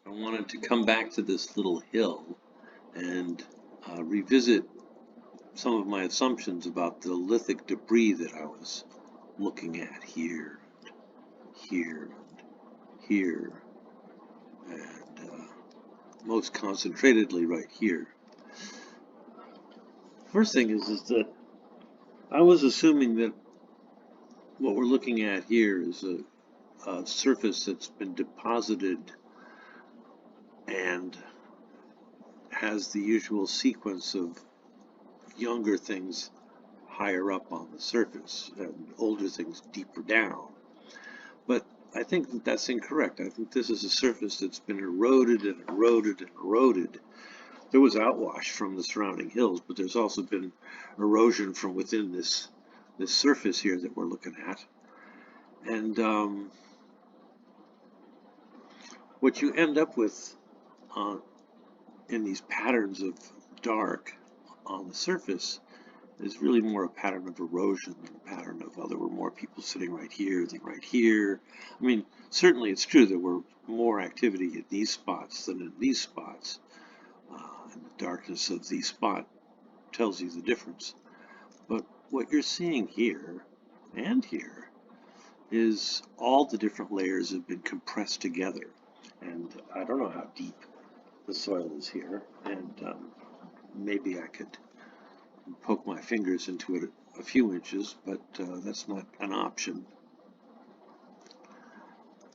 I wanted to come back to this little hill and revisit some of my assumptions about the lithic debris that I was looking at here, here, here, and most concentratedly right here. First thing is that I was assuming that what we're looking at here is a surface that's been deposited and has the usual sequence of younger things higher up on the surface and older things deeper down. But I think that that's incorrect. I think this is a surface that's been eroded and eroded and eroded. There was outwash from the surrounding hills, but there's also been erosion from within this surface here that we're looking at. And what you end up with in these patterns of dark on the surface is really more a pattern of erosion than a pattern of, oh, there were more people sitting right here than right here. I mean, certainly it's true there were more activity in these spots than in these spots. And the darkness of the spot tells you the difference. But what you're seeing here and here is all the different layers have been compressed together. And I don't know how deep the soil is here, and maybe I could poke my fingers into it a few inches, but that's not an option.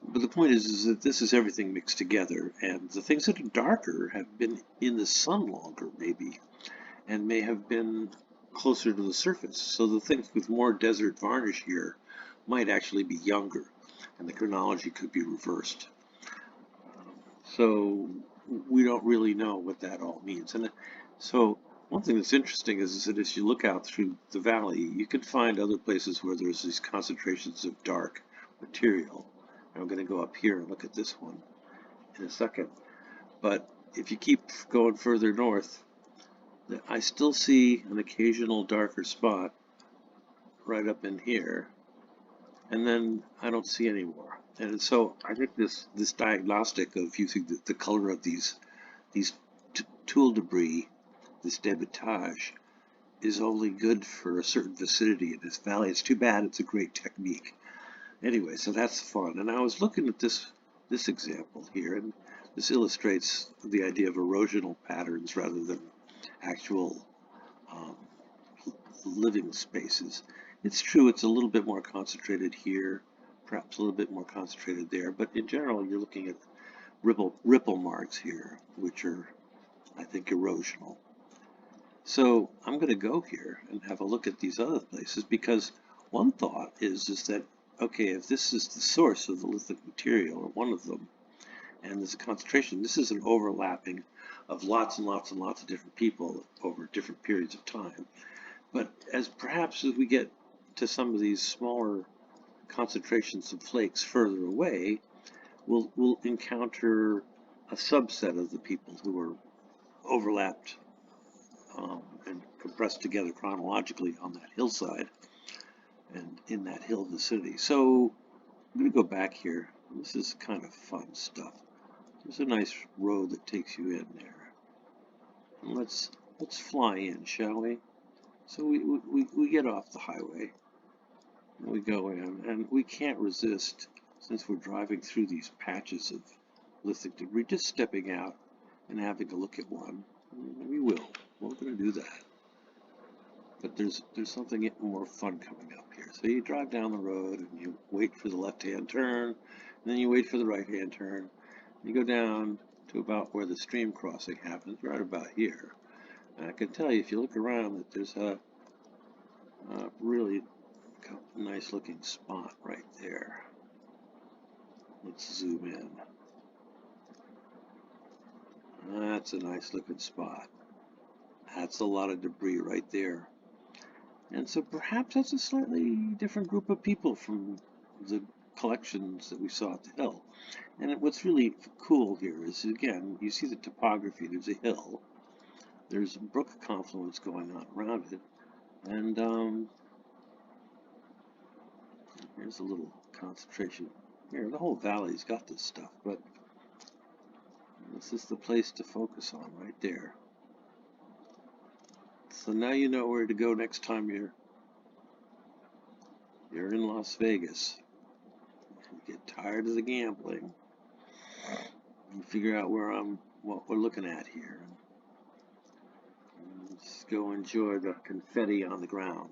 But the point is that this is everything mixed together, and the things that are darker have been in the sun longer, maybe, and may have been closer to the surface. So the things with more desert varnish here might actually be younger, and the chronology could be reversed. So we don't really know what that all means. And so one thing that's interesting is that as you look out through the valley, you can find other places where there's these concentrations of dark material. And I'm going to go up here and look at this one in a second. But if you keep going further north, I still see an occasional darker spot right up in here. And then I don't see any more. And so I think this diagnostic of using the color of these tool debris, this debitage, is only good for a certain vicinity in this valley. It's too bad it's a great technique. Anyway, so that's fun. And I was looking at this example here, and this illustrates the idea of erosional patterns rather than actual living spaces. It's true it's a little bit more concentrated here, perhaps a little bit more concentrated there, but in general you're looking at ripple marks here, which are, I think, erosional. So I'm going to go here and have a look at these other places, because one thought is that, okay, if this is the source of the lithic material, or one of them, and there's a concentration, this is an overlapping of lots and lots and lots of different people over different periods of time. But perhaps as we get to some of these smaller concentrations of flakes further away, we'll encounter a subset of the people who are overlapped and compressed together chronologically on that hillside and in that hill vicinity. So I'm going to go back here. This is kind of fun stuff. There's a nice road that takes you in there. And let's fly in, shall we? So we get off the highway, and we go in, and we can't resist, since we're driving through these patches of lithic debris, just stepping out and having a look at one. We will. We're going to do that. But there's something more fun coming up here. So you drive down the road, and you wait for the left-hand turn, and then you wait for the right-hand turn. You go down to about where the stream crossing happens, right about here. And I can tell you, if you look around, that there's a really nice looking spot right there. Let's zoom in. That's a nice looking spot. That's a lot of debris right there. And so perhaps that's a slightly different group of people from the collections that we saw at the hill. And what's really cool here is, again, you see the topography. There's a hill. There's a brook confluence going on around it. And here's a little concentration here. The whole valley's got this stuff, but This is the place to focus on right there. So now you know where to go next time you're in Las Vegas. You get tired of the gambling. You figure out what we're looking at here. And just go enjoy the confetti on the ground.